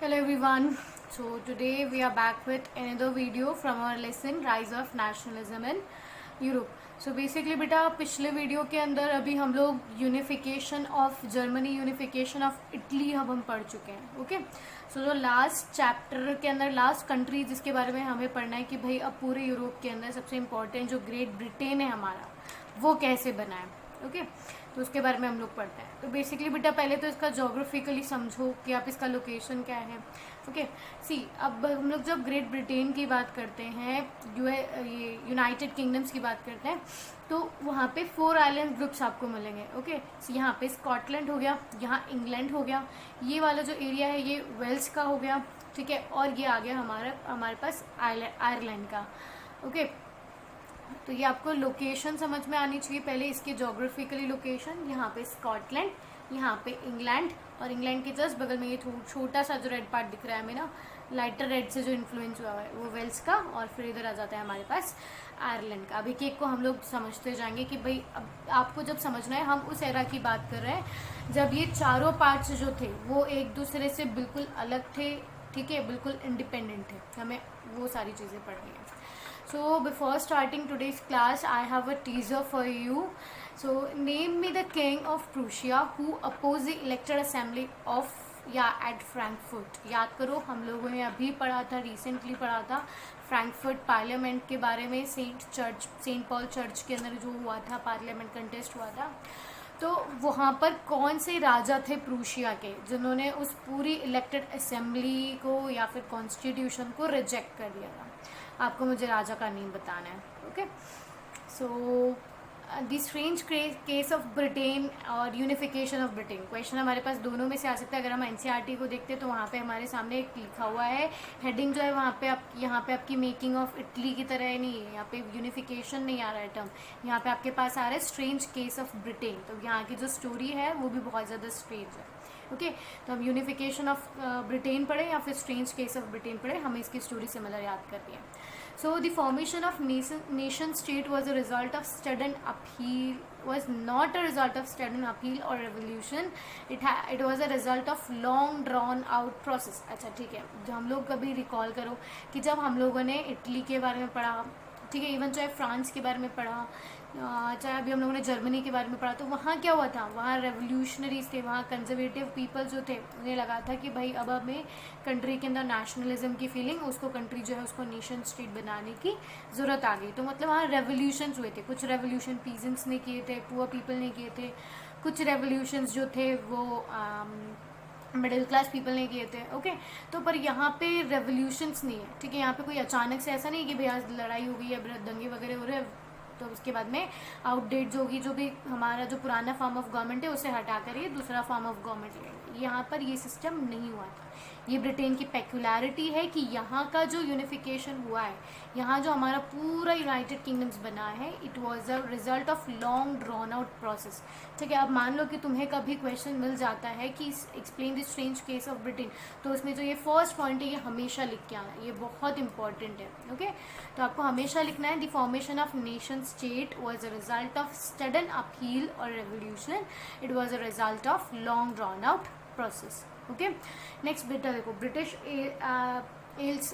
Hello everyone. So today we are back with another video from our lesson Rise of Nationalism in Europe. So basically बेटा पिछले video के अंदर अभी हम लोग unification of Germany, unification of Italy हम पढ़ चुके हैं. ओके, सो जो लास्ट चैप्टर के अंदर लास्ट कंट्री जिसके बारे में हमें पढ़ना है कि भाई अब पूरे यूरोप के अंदर सबसे इम्पोर्टेंट जो ग्रेट ब्रिटेन है हमारा वो कैसे बना है. ओके, तो उसके बारे में हम लोग पढ़ते हैं. तो बेसिकली बेटा पहले तो इसका जोग्राफिकली समझो कि आप इसका लोकेशन क्या है. ओके, सी अब हम लोग जब ग्रेट ब्रिटेन की बात करते हैं, ये यूनाइटेड किंगडम्स की बात करते हैं, तो वहाँ पे 4 आइलैंड ग्रुप्स आपको मिलेंगे. ओके, सो यहाँ पे स्कॉटलैंड हो गया, यहाँ इंग्लैंड हो गया, ये वाला जो एरिया है ये वेल्स का हो गया, ठीक है, और ये आ गया हमारे पास आयरलैंड का. ओके, तो ये आपको लोकेशन समझ में आनी चाहिए पहले इसके जोग्राफिकली लोकेशन. यहाँ पे स्कॉटलैंड, यहाँ पे इंग्लैंड, और इंग्लैंड के जस्ट बगल में ये छोटा सा जो रेड पार्ट दिख रहा है हमें ना, लाइटर रेड से जो इन्फ्लुएंस हुआ है वो वेल्स का, और फिर इधर आ जाता है हमारे पास आयरलैंड का. अब एक एक को हम लोग समझते जाएंगे कि भाई अब आपको जब समझना है, हम उस एरा की बात कर रहे हैं जब ये चारों पार्ट्स जो थे वो एक दूसरे से बिल्कुल अलग थे, ठीक है, बिल्कुल इंडिपेंडेंट थे. हमें वो सारी चीज़ें पढ़नी है. So before starting today's class, I have a teaser for you. So name me the king of Prussia who opposed the elected assembly of at Frankfurt. याद करो, हम लोगों ने अभी पढ़ा था, रिसेंटली पढ़ा था फ्रैंकफर्ट पार्लियामेंट के बारे में. सेंट पॉल चर्च के अंदर जो हुआ था पार्लियामेंट कंटेस्ट हुआ था, तो वहाँ पर कौन से राजा थे प्रूशिया के जिन्होंने उस पूरी इलेक्टेड असेंबली को या फिर कॉन्स्टिट्यूशन को रिजेक्ट कर दिया था. आपको मुझे राजा का नेम बताना है. Okay, so the strange case of Britain और यूनिफिकेशन ऑफ ब्रिटेन. क्वेश्चन हमारे पास दोनों में से आ सकता है. अगर हम एनसीईआरटी को देखते हैं तो वहाँ पे हमारे सामने एक लिखा हुआ है, हेडिंग जो है वहाँ पे यहाँ पे आपकी मेकिंग ऑफ इटली की तरह है, नहीं है यहाँ पे यूनिफिकेशन नहीं आ रहा है टर्म, यहाँ पे आपके पास आ रहा है स्ट्रेंज केस ऑफ ब्रिटेन. तो यहाँ की जो स्टोरी है वो भी बहुत ज़्यादा स्ट्रेंज है. ओके, तो हम यूनिफिकेशन ऑफ ब्रिटेन पढ़े या फिर स्ट्रेंज केस ऑफ ब्रिटेन पढ़े, हमें इसकी स्टोरी सिमिलर याद करनी है. So the formation of nation state was a result of sudden upheaval, was not a result of sudden upheaval or revolution. It was a result of long drawn out process. अच्छा ठीक है, जो हम लोग कभी रिकॉल करो कि जब हम लोगों ने इटली के बारे में पढ़ा, ठीक है, इवन चाहे फ्रांस के बारे में पढ़ा, चाहे अभी हम लोगों ने जर्मनी के बारे में पढ़ा, तो वहाँ क्या हुआ था, वहाँ रेवोल्यूशनरीज थे, वहाँ कंजर्वेटिव पीपल जो थे उन्हें लगा था कि भाई अब हमें कंट्री के अंदर नेशनलिज्म की फीलिंग, उसको कंट्री जो है उसको नेशन स्टेट बनाने की ज़रूरत आ गई. तो मतलब वहाँ रेवोल्यूशंस हुए थे. कुछ रेवोल्यूशन पीजेंट्स ने किए थे, पुअर पीपल ने किए थे. कुछ रेवोल्यूशंस जो थे वो मिडिल क्लास पीपल ने किए थे. ओके, तो पर यहाँ पे रेवोल्यूशंस नहीं है, ठीक है. यहाँ पे कोई अचानक से ऐसा नहीं कि भैया लड़ाई हो गई है, दंगे वगैरह हो रहे हैं, तो उसके बाद में आउटडेट जो भी हमारा जो पुराना फॉर्म ऑफ गवर्नमेंट है उसे हटाकर ये दूसरा फॉर्म ऑफ गवर्नमेंट लेंगे. यहाँ पर ये सिस्टम नहीं हुआ था. ये ब्रिटेन की पेक्युलरिटी है कि यहाँ का जो यूनिफिकेशन हुआ है, यहाँ जो हमारा पूरा यूनाइटेड किंगडम्स बना है, it was a result of long drawn out process. ठीक है, अब मान लो कि तुम्हें कभी क्वेश्चन मिल जाता है कि explain the strange case of Britain, तो उसमें जो ये फर्स्ट पॉइंट है ये हमेशा लिख के आना, ये बहुत इंपॉर्टेंट है. ओके, तो आपको हमेशा लिखना है the formation of nation state was a result of sudden upheaval or revolution. It was a result of long drawn out process. Okay, next बेटा देखो, ब्रिटिश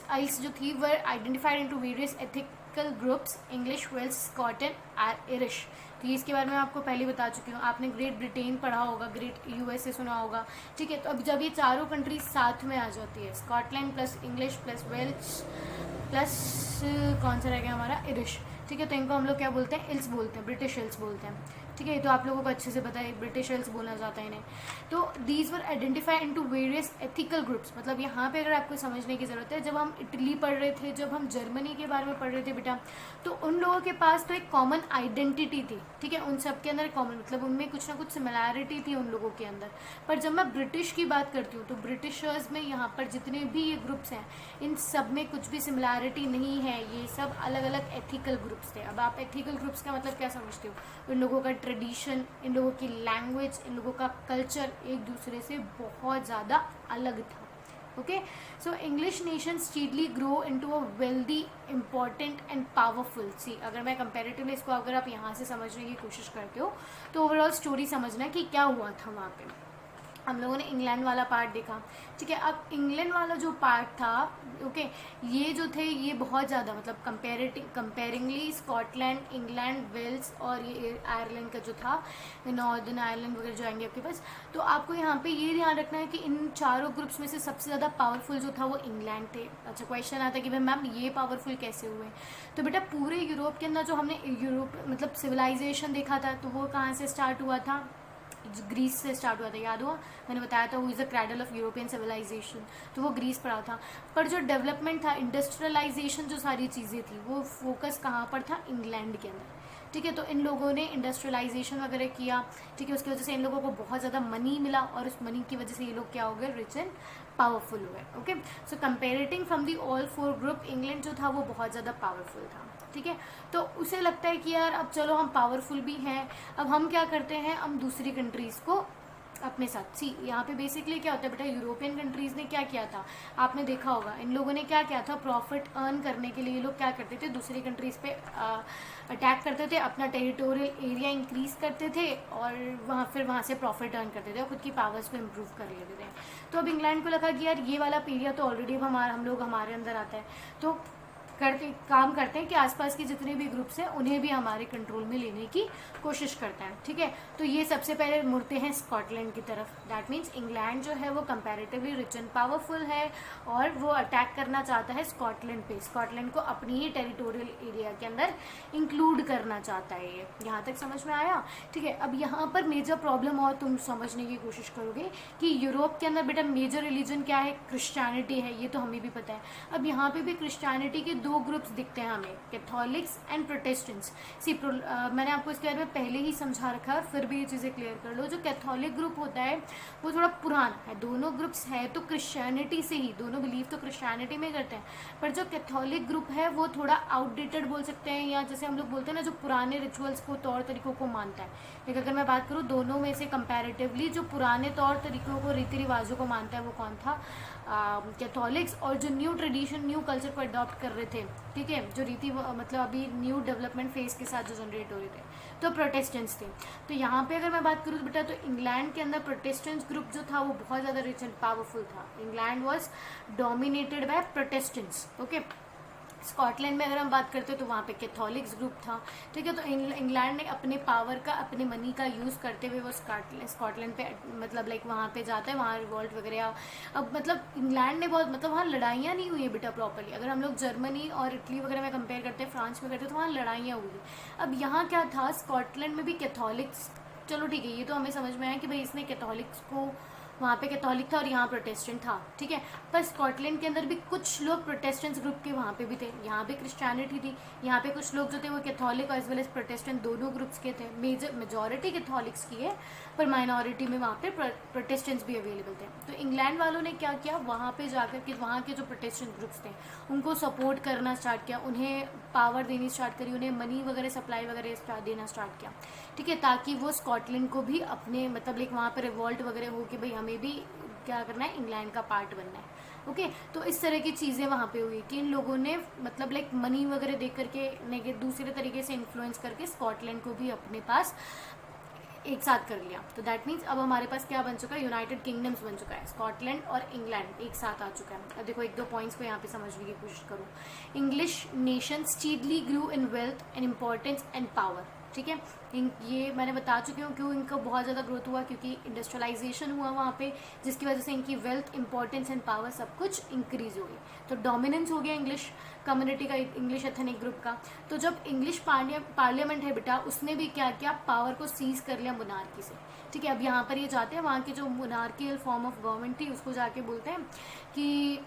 आइल्स जो थी were identified into various ethical groups, English, Welsh, Scottish, Irish. तो ये इसके बारे में आपको पहले बता चुकी हूँ. आपने ग्रेट ब्रिटेन पढ़ा होगा, ग्रेट यूएसए सुना होगा, ठीक है. तो अब जब ये चारों कंट्रीज साथ में आ जाती है, Scotland plus English plus Wales plus कौन सा रह गया हमारा, आयरिश, ठीक है, तो इनको हम लोग क्या बोलते हैं, इल्स बोलते हैं, ब्रिटिश इल्स बोलते हैं. ठीक है, तो आप लोगों को अच्छे से पता है ब्रिटिश इल्स बोला जाता है इन्हें. तो these were identified into various ethical groups. मतलब यहाँ पे अगर आपको समझने की ज़रूरत है, जब हम इटली पढ़ रहे थे, जब हम जर्मनी के बारे में पढ़ रहे थे बेटा, तो उन लोगों के पास तो एक कॉमन आइडेंटिटी थी, ठीक है, उन सब के अंदर कॉमन, मतलब उनमें कुछ ना कुछ सिमिलैरिटी थी उन लोगों के अंदर. पर जब मैं ब्रिटिश की बात करती हूँ तो ब्रिटिशर्स में यहाँ पर जितने भी ये ग्रुप्स हैं, इन सब में कुछ भी सिमिलैरिटी नहीं है. ये सब अलग अलग एथिकल ग्रुप्स थे. अब आप एथिकल ग्रुप्स का मतलब क्या समझते हो, इन लोगों का ट्रेडिशन, इन लोगों की लैंग्वेज, इन लोगों का कल्चर एक दूसरे से बहुत ज़्यादा अलग था. Okay, so English nation steadily grow into a wealthy, important and powerful. See अगर मैं कंपैरेटिवली इसको अगर आप यहाँ से समझने की कोशिश करते हो तो ओवरऑल स्टोरी समझना है कि क्या हुआ था वहाँ पे. हम लोगों ने इंग्लैंड वाला पार्ट देखा, ठीक है। अब इंग्लैंड वाला जो पार्ट था, ओके, ये जो थे ये बहुत ज़्यादा मतलब कंपेयरिंगली स्कॉटलैंड, इंग्लैंड, वेल्स और ये आयरलैंड का जो था, नॉर्दर्न आयरलैंड वगैरह जो आएंगे आपके पास, तो आपको यहाँ पे ये ध्यान रखना है कि इन चारों ग्रुप्स में से सबसे ज़्यादा पावरफुल जो था वो इंग्लैंड थे। अच्छा, क्वेश्चन आता है कि भाई मैम ये पावरफुल कैसे हुए? तो बेटा पूरे यूरोप के अंदर जो हमने यूरोप मतलब सिविलाइजेशन देखा था, तो वो कहाँ से स्टार्ट हुआ था? ग्रीस से स्टार्ट हुआ था, याद हुआ? मैंने बताया था वो is the cradle of European civilisation, तो वो ग्रीस पड़ा था। पर जो डेवलपमेंट था, इंडस्ट्रियलाइजेशन, जो सारी चीज़ें थी, वो फोकस कहाँ पर था? इंग्लैंड के अंदर, ठीक है। तो इन लोगों ने इंडस्ट्रियलाइजेशन वगैरह किया, ठीक है। उसकी वजह से इन लोगों को बहुत ज़्यादा मनी मिला और उस मनी की वजह से ये लोग क्या हो गए? रिच एंड पावरफुल हुए, okay. So comparing from the all four group, England जो था वो बहुत ज़्यादा पावरफुल था, ठीक है। तो उसे लगता है कि यार अब चलो हम पावरफुल भी हैं, अब हम क्या करते हैं, हम दूसरी कंट्रीज़ को अपने साथ, सी यहाँ पे बेसिकली क्या होता है बेटा, यूरोपियन कंट्रीज़ ने क्या किया था, आपने देखा होगा, इन लोगों ने क्या किया था, प्रॉफिट अर्न करने के लिए ये लोग क्या करते थे, दूसरी कंट्रीज़ पे अटैक करते थे, अपना टेरिटोरियल एरिया इंक्रीज करते थे और वहाँ से प्रॉफिट अर्न करते थे और खुद की पावर्स को इम्प्रूव कर लेते थे। तो अब इंग्लैंड को लगा कि यार ये वाला एरिया तो ऑलरेडी हम लोग हमारे अंदर आता है, तो काम करते हैं कि आसपास के जितने भी ग्रुप्स हैं उन्हें भी हमारे कंट्रोल में लेने की कोशिश करते हैं, ठीक है। तो ये सबसे पहले मुड़ते हैं स्कॉटलैंड की तरफ। दैट मीन्स इंग्लैंड जो है वो कंपैरेटिवली रिच एंड पावरफुल है और वो अटैक करना चाहता है स्कॉटलैंड पे, स्कॉटलैंड को अपनी ही टेरिटोरियल एरिया के अंदर इंक्लूड करना चाहता है। ये यहाँ तक समझ में आया, ठीक है। अब यहाँ पर मेजर प्रॉब्लम और तुम समझने की कोशिश करोगे कि यूरोप के अंदर बेटा मेजर रिलीजन क्या है? क्रिश्चियनिटी है, ये तो हमें भी पता है। अब यहाँ पे भी क्रिश्चियनिटी के दो ग्रुप्स दिखते हैं हमें, कैथोलिक्स एंड प्रोटेस्टेंट्स। मैंने आपको इसके बारे में पहले ही समझा रखा है, फिर भी ये चीज़ें क्लियर कर लो। जो कैथोलिक ग्रुप होता है वो थोड़ा पुराना है, दोनों ग्रुप्स है तो क्रिश्चियनिटी से ही, दोनों बिलीव तो क्रिश्चियनिटी में करते हैं, पर जो कैथोलिक ग्रुप है वो थोड़ा आउटडेटेड बोल सकते हैं, या जैसे हम लोग बोलते हैं ना, जो पुराने रिचुअल्स को, तौर तरीकों को मानता है। लेकिन अगर मैं बात करूँ दोनों में से कंपैरेटिवली, जो पुराने तौर तरीकों को, रीति रिवाजों को मानता है वो कौन था? कैथोलिक्स। और जो न्यू ट्रेडिशन, न्यू कल्चर को अडॉप्ट कर रहे थे, ठीक है, जो रीति मतलब अभी न्यू डेवलपमेंट फेज के साथ जो जनरेट हो रहे थे, तो प्रोटेस्टेंट्स थे। तो यहाँ पे अगर मैं बात करूँ तो बेटा, तो इंग्लैंड के अंदर प्रोटेस्टेंट्स ग्रुप जो था वो बहुत ज़्यादा रिच एंड पावरफुल था। England was dominated by Protestants, okay. Scotland में अगर हम बात करते हैं तो वहाँ पे कैथोलिक्स ग्रुप था, ठीक है। तो इंग्लैंड ने अपने पावर का, अपने मनी का यूज़ करते हुए वो स्कॉटलैंड पे मतलब लाइक वहाँ पे जाता है, वहाँ रिवॉल्ट वगैरह। अब मतलब इंग्लैंड ने बहुत मतलब वहाँ लड़ाइयाँ नहीं हुई है बेटा प्रॉपरली। अगर हम लोग जर्मनी और इटली वगैरह में कंपेयर करते हैं, फ्रांस में करते हैं, तो वहाँ लड़ाइयाँ हुई। अब यहाँ क्या था, स्कॉटलैंड में भी कैथोलिक्स, चलो ठीक है, ये तो हमें समझ में आया कि भाई इसने कैथोलिक्स को, वहाँ पे कैथोलिक था और यहाँ प्रोटेस्टेंट था, ठीक है। पर स्कॉटलैंड के अंदर भी कुछ लोग प्रोटेस्टेंट्स ग्रुप के वहाँ पे भी थे, यहाँ पे क्रिश्चियनिटी थी, यहाँ पे कुछ लोग जो थे वो कैथोलिक और एज वेल एज प्रोटेस्टेंट दोनों ग्रुप्स के थे। मेजॉरिटी कैथोलिक्स की है, पर माइनॉरिटी में वहाँ पे प्रोटेस्टेंट्स भी अवेलेबल थे। तो इंग्लैंड वालों ने क्या किया, वहाँ पे जाकर के वहाँ के जो प्रोटेस्टेंट ग्रुप्स थे उनको सपोर्ट करना स्टार्ट किया, उन्हें पावर देनी स्टार्ट करी, उन्हें मनी वगैरह सप्लाई वगैरह देना स्टार्ट किया, ठीक है, ताकि वो स्कॉटलैंड को भी अपने मतलब लाइक वहाँ पर रिवॉल्ट वगैरह हो कि भाई हमें भी क्या करना है, इंग्लैंड का पार्ट बनना है, ओके। तो इस तरह की चीज़ें वहाँ पे हुई कि इन लोगों ने मतलब लाइक मनी वगैरह दे करके दूसरे तरीके से इन्फ्लुएंस करके स्कॉटलैंड को भी अपने पास एक साथ कर लिया। तो दैट मीन्स अब हमारे पास क्या बन चुका है, यूनाइटेड किंगडम्स बन चुका है, स्कॉटलैंड और इंग्लैंड एक साथ आ चुका है। अब देखो एक दो पॉइंट्स को यहाँ पे समझने की कोशिश करूँ। English nation steadily grew in wealth and importance and power, ठीक है। ये मैंने बता चुकी हूँ क्यों इनका बहुत ज़्यादा ग्रोथ हुआ, क्योंकि इंडस्ट्रियलाइजेशन हुआ वहाँ पे, जिसकी वजह से इनकी वेल्थ, इंपॉर्टेंस एंड पावर सब कुछ इंक्रीज हो गई। तो डोमिनेंस हो गया इंग्लिश कम्युनिटी का, इंग्लिश एथनिक ग्रुप का। तो जब इंग्लिश पार्लियामेंट है बेटा, उसने भी क्या किया, पावर को सीज कर लिया मोनार्की से, ठीक है। अब यहाँ पर ये जाते हैं, वहाँ की जो मोनार्कियल फॉर्म ऑफ गवर्नमेंट थी उसको जाके बोलते हैं कि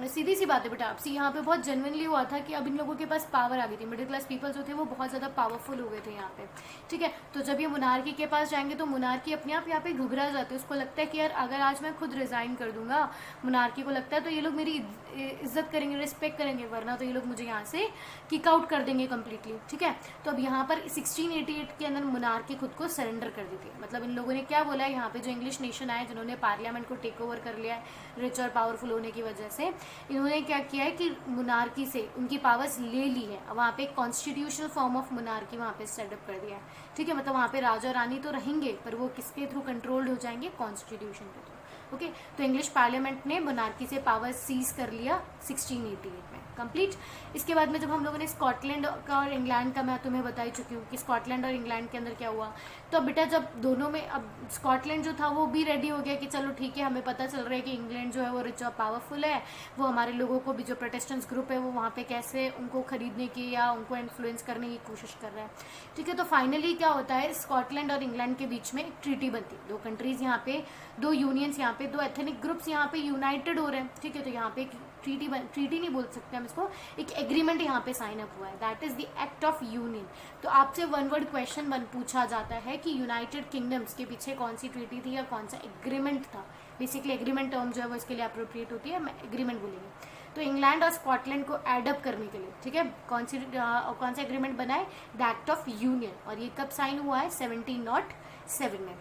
सीधी सी बात है बेटा, आपसे यहाँ पे बहुत जेन्युइनली हुआ था कि अब इन लोगों के पास पावर आ गई थी, मिडिल क्लास पीपल जो थे वो बहुत ज़्यादा पावरफुल हो गए थे यहाँ पे, ठीक है। तो जब ये मोनार्की के पास जाएंगे तो मोनार्की अपने आप यहाँ पे घबरा जाते हैं, उसको लगता है कि यार अगर आज मैं खुद रिज़ाइन कर दूंगा, मोनार्की को लगता है तो ये लोग मेरी इज्जत करेंगे, रिस्पेक्ट करेंगे, वरना तो ये लोग मुझे यहाँ से किक आउट कर देंगे कम्प्लीटली, ठीक है। तो अब यहाँ पर 1688 के अंदर मोनार्की खुद को सरेंडर कर दी थी। मतलब इन लोगों ने क्या बोला है, यहाँ पे जो इंग्लिश नेशन आए जिन्होंने पार्लियामेंट को टेक ओवर कर लिया है रिच और पावरफुल होने की वजह से, इन्होंने क्या किया है कि मोनार्की से उनकी पावर्स ले ली है। वहाँ पे कॉन्स्टिट्यूशनल फॉर्म ऑफ मोनार्की वहाँ पे सेटअप कर दिया है, ठीक है। मतलब वहाँ पे राजा रानी तो रहेंगे, पर वो किसके थ्रू कंट्रोल्ड हो जाएंगे, कॉन्स्टिट्यूशन के थ्रू। ओके, तो इंग्लिश पार्लियामेंट ने मोनार्की से पावर सीज कर लिया 1688 में कंप्लीट। इसके बाद में जब हम लोगों ने स्कॉटलैंड का और इंग्लैंड का मैं तुम्हें बता ही चुकी हूँ कि स्कॉटलैंड और इंग्लैंड के अंदर क्या हुआ। तो बेटा जब दोनों में, अब स्कॉटलैंड जो था वो भी रेडी हो गया कि चलो ठीक है, हमें पता चल रहा है कि इंग्लैंड जो है वो रिच और पावरफुल है, वो हमारे लोगों को भी, जो प्रोटेस्टेंट्स ग्रुप है वो वहाँ पे कैसे उनको खरीदने की या उनको इन्फ्लुएंस करने की कोशिश कर रहा है। ठीक है, तो फाइनली क्या होता है, स्कॉटलैंड और इंग्लैंड के बीच में एक ट्रीटी बनती है। दो कंट्रीज यहाँ पे, दो यूनियंस यहाँ पे, दो एथनिक ग्रुप्स यहाँ पे यूनाइटेड हो रहे हैं। ठीक है, तो यहाँ पे एक ट्रीटी नहीं बोल सकते हम इसको, एक एग्रीमेंट यहाँ पे साइन अप हुआ है, that is the act of union. तो आपसे वन वर्ड क्वेश्चन पूछा जाता है कि यूनाइटेड किंगडम्स के पीछे कौन सी ट्रीटी थी या कौन सा एग्रीमेंट था। बेसिकली एग्रीमेंट टर्म जो है वो इसके लिए अप्रोप्रिएट होती है, एग्रीमेंट बोलेंगे। तो इंग्लैंड और स्कॉटलैंड को एडअप करने के लिए, ठीक है, कौन सा एग्रीमेंट बना है, द एक्ट ऑफ यूनियन, और ये कब साइन हुआ है, 1707 में।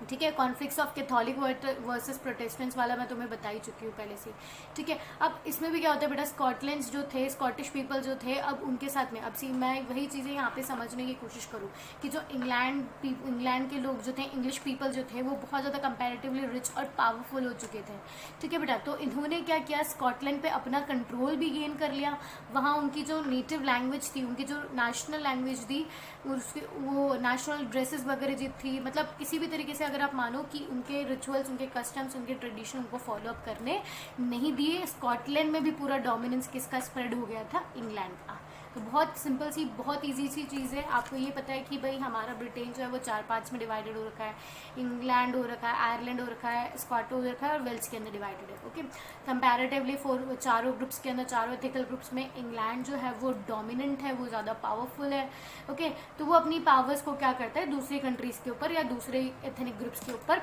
ठीक है, conflicts of Catholic versus Protestants वाला मैं तुम्हें बता ही चुकी हूँ पहले से। ठीक है, अब इसमें भी क्या होता है बेटा, स्कॉटलैंड जो थे, स्कॉटिश पीपल जो थे, अब उनके साथ में, अब मैं वही चीज़ें यहाँ पे समझने की कोशिश करूँ कि जो इंग्लैंड के लोग जो थे, इंग्लिश पीपल जो थे, वो बहुत ज़्यादा कंपैरेटिवली रिच और पावरफुल हो चुके थे। ठीक है बेटा, तो इन्होंने क्या किया, स्कॉटलैंड पे अपना कंट्रोल भी गेन कर लिया। वहाँ उनकी जो नेटिव लैंग्वेज थी, उनकी जो नेशनल लैंग्वेज थी, उसकी वो नेशनल ड्रेसेस वगैरह जो थी, मतलब किसी भी तरीके से अगर आप मानो कि उनके रिचुअल्स, उनके कस्टम्स, उनके ट्रेडिशन उनको फॉलो अप करने नहीं दिए। स्कॉटलैंड में भी पूरा डोमिनेंस किसका स्प्रेड हो गया था, इंग्लैंड का। तो बहुत सिंपल सी, बहुत इजी सी चीज़ है। आपको ये पता है कि भाई हमारा ब्रिटेन जो है वो 4-5 में डिवाइडेड हो रखा है, इंग्लैंड हो रखा है, आयरलैंड हो रखा है, स्कॉट हो रखा है और वेल्स के अंदर डिवाइडेड है। ओके, कंपैरेटिवली चारों ग्रुप्स के अंदर, चारों एथिकल ग्रुप्स में इंग्लैंड जो है वो डोमिनेंट है, वो ज़्यादा पावरफुल है। ओके, तो वो अपनी पावर्स को क्या करता है, दूसरी कंट्रीज़ के ऊपर या दूसरे एथनिक ग्रुप्स के ऊपर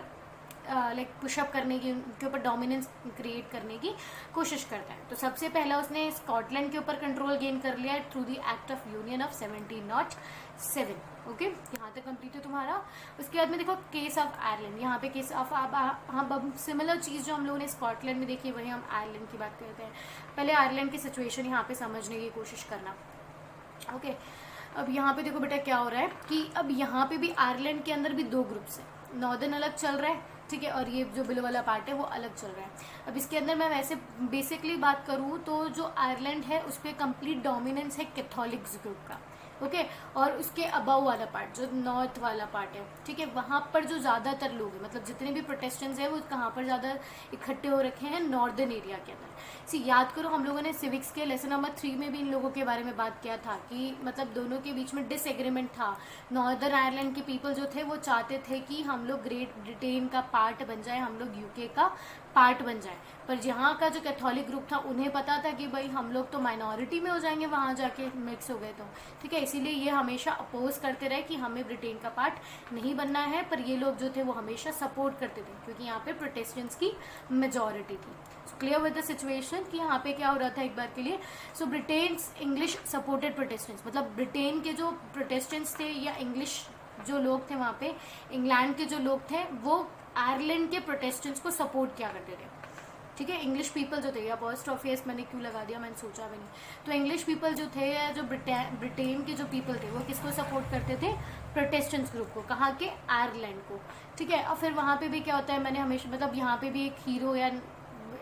लाइक पुशअप करने की, उनके ऊपर डोमिनेंस क्रिएट करने की कोशिश करता है। तो सबसे पहला उसने स्कॉटलैंड के ऊपर कंट्रोल गेन कर लिया through the act of union of 1707। Okay, यहाँ तक कंप्लीट है तुम्हारा। उसके बाद में देखो केस ऑफ आयरलैंड, यहाँ पे केस ऑफ, हम सिमिलर चीज़ जो हम लोगों ने स्कॉटलैंड में देखी वही हम आयरलैंड की बात करते हैं। पहले आयरलैंड की सिचुएशन यहाँ पे समझने की कोशिश करना। ओके, अब यहाँ पे देखो बेटा क्या हो रहा है कि अब यहाँ पे भी आयरलैंड के अंदर भी दो ग्रुप्स हैं, नॉर्दर्न अलग चल रहा है, ठीक है, और ये जो बिलो वाला पार्ट है वो अलग चल रहा है। अब इसके अंदर मैं वैसे बेसिकली बात करूँ तो जो आयरलैंड है उस पर कंप्लीट डोमिनेंस है कैथोलिक्स ग्रुप का। ओके, और उसके अबाव वाला पार्ट जो नॉर्थ वाला पार्ट है, ठीक है, वहाँ पर जो ज़्यादातर लोग हैं, मतलब जितने भी प्रोटेस्टेंट्स हैं वो कहाँ पर ज़्यादा इकट्ठे हो रखे हैं, नॉर्दर्न एरिया के अंदर। याद करो हम लोगों ने सिविक्स के लेसन नंबर 3 में भी इन लोगों के बारे में बात किया था कि मतलब दोनों के बीच में डिसएग्रीमेंट था। नॉर्दर्न आयरलैंड के पीपल जो थे वो चाहते थे कि हम लोग ग्रेट ब्रिटेन का पार्ट बन जाए, हम लोग यूके का पार्ट बन जाए, पर यहाँ का जो कैथोलिक ग्रुप था उन्हें पता था कि भाई हम लोग तो माइनॉरिटी में हो जाएंगे वहाँ जाके मिक्स हो गए तो, ठीक है, इसीलिए ये हमेशा अपोज करते रहे कि हमें ब्रिटेन का पार्ट नहीं बनना है। पर ये लोग जो थे वो हमेशा सपोर्ट करते थे क्योंकि यहाँ पे प्रोटेस्टेंट्स की मेजॉरिटी थी। क्लियर विद द सिचुएशन कि यहाँ पे क्या हो रहा था एक बार के लिए। सो ब्रिटेन्स इंग्लिश सपोर्टेड प्रोटेस्टेंट्स, मतलब ब्रिटेन के जो प्रोटेस्टेंट्स थे या इंग्लिश जो लोग थे वहाँ पे, इंग्लैंड के जो लोग थे वो आयरलैंड के प्रोटेस्टेंट्स को सपोर्ट किया करते थे, ठीक है। इंग्लिश पीपल जो थे, या अपॉस्ट्रोफी मैंने क्यों लगा दिया मैंने सोचा भी नहीं, तो इंग्लिश पीपल जो थे या जो ब्रिटेन के जो पीपल थे वो किसको सपोर्ट करते थे, प्रोटेस्टेंट्स ग्रुप को, कहाँ के, आयरलैंड को, ठीक है। और फिर वहाँ पे भी क्या होता है, मैंने हमेशा मतलब यहाँ पे भी एक हीरो या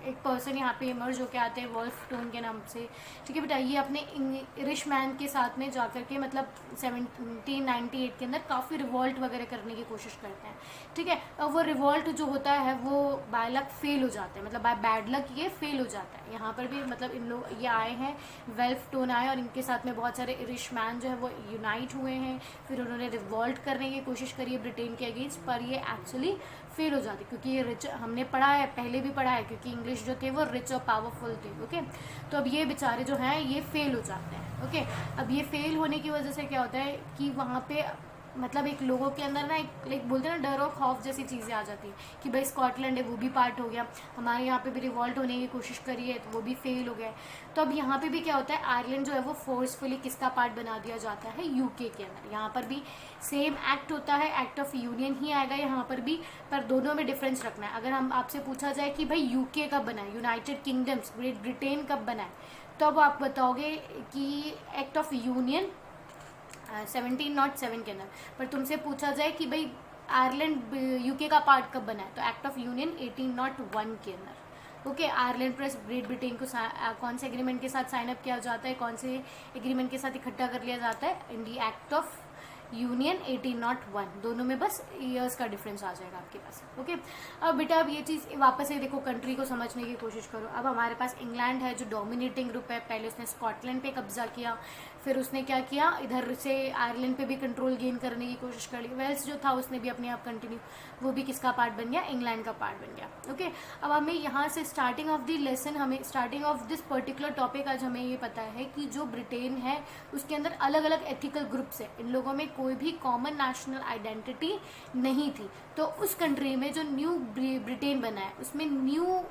एक पर्सन यहाँ पे इमर्ज होके आते हैं वॉल्फ टोन के नाम से, ठीक है बेटा। ये अपने इंग्लिश मैन के साथ में जाकर के मतलब 1798 के अंदर काफ़ी रिवॉल्ट वगैरह करने की कोशिश करते हैं, ठीक है। और वो रिवॉल्ट जो होता है वो बाय लक फेल हो जाता है, मतलब बाय बैड लक ये फेल हो जाता है। यहाँ पर भी मतलब इन लोग ये आए हैं, वेल्फ टोन आए और इनके साथ में बहुत सारे इरिश मैन जो है वो यूनाइट हुए हैं, फिर उन्होंने रिवॉल्ट करने की कोशिश करी है ब्रिटेन के अगेंस्ट, पर ये एक्चुअली फेल हो जाती क्योंकि ये रिच, हमने पढ़ा है पहले भी पढ़ा है, क्योंकि इंग्लिश जो थे वो रिच और पावरफुल थे, ओके। तो अब ये बेचारे जो हैं ये फेल हो जाते हैं, ओके। अब ये फेल होने की वजह से क्या होता है कि वहाँ पे मतलब एक लोगों के अंदर ना एक बोलते हैं ना डर और खौफ जैसी चीज़ें आ जाती हैं कि भाई स्कॉटलैंड है वो भी पार्ट हो गया, हमारे यहाँ पे भी रिवॉल्ट होने की कोशिश करी है तो वो भी फेल हो गया। तो अब यहाँ पे भी क्या होता है, आयरलैंड जो है वो फोर्सफुली किसका पार्ट बना दिया जाता है, यूके के अंदर। यहाँ पर भी सेम एक्ट होता है, एक्ट ऑफ यूनियन ही आएगा यहाँ पर भी, पर दोनों में डिफरेंस रखना है। अगर हम आपसे पूछा जाए कि भाई यूके कब बना है, यूनाइटेड किंगडम्स ग्रेट ब्रिटेन कब बना है, तो अब आप बताओगे कि एक्ट ऑफ यूनियन 1707 के अंदर। पर तुमसे पूछा जाए कि भाई आयरलैंड यूके का पार्ट कब बना है, तो एक्ट ऑफ यूनियन 1801 के अंदर। Okay, Ireland plus great Britain को कौन से एग्रीमेंट के साथ साइन अप किया जाता है, कौन से एग्रीमेंट के साथ इकट्ठा कर लिया जाता है, इन दी एक्ट ऑफ यूनियन 1801। दोनों में बस ईयर्स का डिफरेंस आ जाएगा आपके पास। ओके, अब बेटा अब ये चीज़ वापस से देखो, कंट्री को समझने की कोशिश करो। अब हमारे पास इंग्लैंड है जो डोमिनेटिंग ग्रुप है, पहले उसने स्कॉटलैंड पे कब्जा किया, फिर उसने क्या किया, इधर से आयरलैंड पे भी कंट्रोल गेन करने की कोशिश कर ली। वेल्स जो था उसने भी अपने आप कंटिन्यू, वो भी किसका पार्ट बन गया, इंग्लैंड का पार्ट बन गया। ओके, अब हमें यहाँ से स्टार्टिंग ऑफ द लेसन, हमें starting of this particular topic आज हमें ये पता है कि जो ब्रिटेन है उसके अंदर अलग अलग एथिकल ग्रुप्स है, इन लोगों में कोई भी कॉमन नेशनल आइडेंटिटी नहीं थी। तो उस कंट्री में जो न्यू ब्रिटेन बना है उसमें न्यू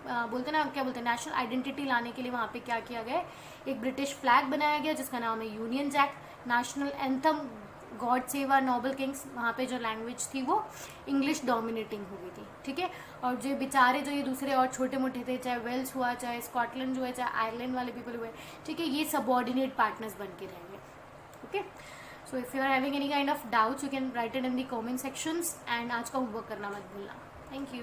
बोलते ना, क्या बोलते हैं, नेशनल आइडेंटिटी लाने के लिए वहाँ पे क्या किया गया, एक ब्रिटिश फ्लैग बनाया गया जिसका नाम है Union Jack. National anthem God save our noble kings, वहाँ पे जो लैंग्वेज थी वो इंग्लिश डोमिनेटिंग हो गई थी। ठीक है, और जो बेचारे जो ये दूसरे और छोटे मोटे थे, चाहे वेल्स हुआ, चाहे स्कॉटलैंड जो है, चाहे आयरलैंड वाले पीपल हुए, ठीक है, ये सबऑर्डिनेट पार्टनर्स बन के रहेंगे। Okay, so if you are having any kind of doubts you can write it in the comment sections, and आज का होमवर्क करना मत भूलना। Thank you.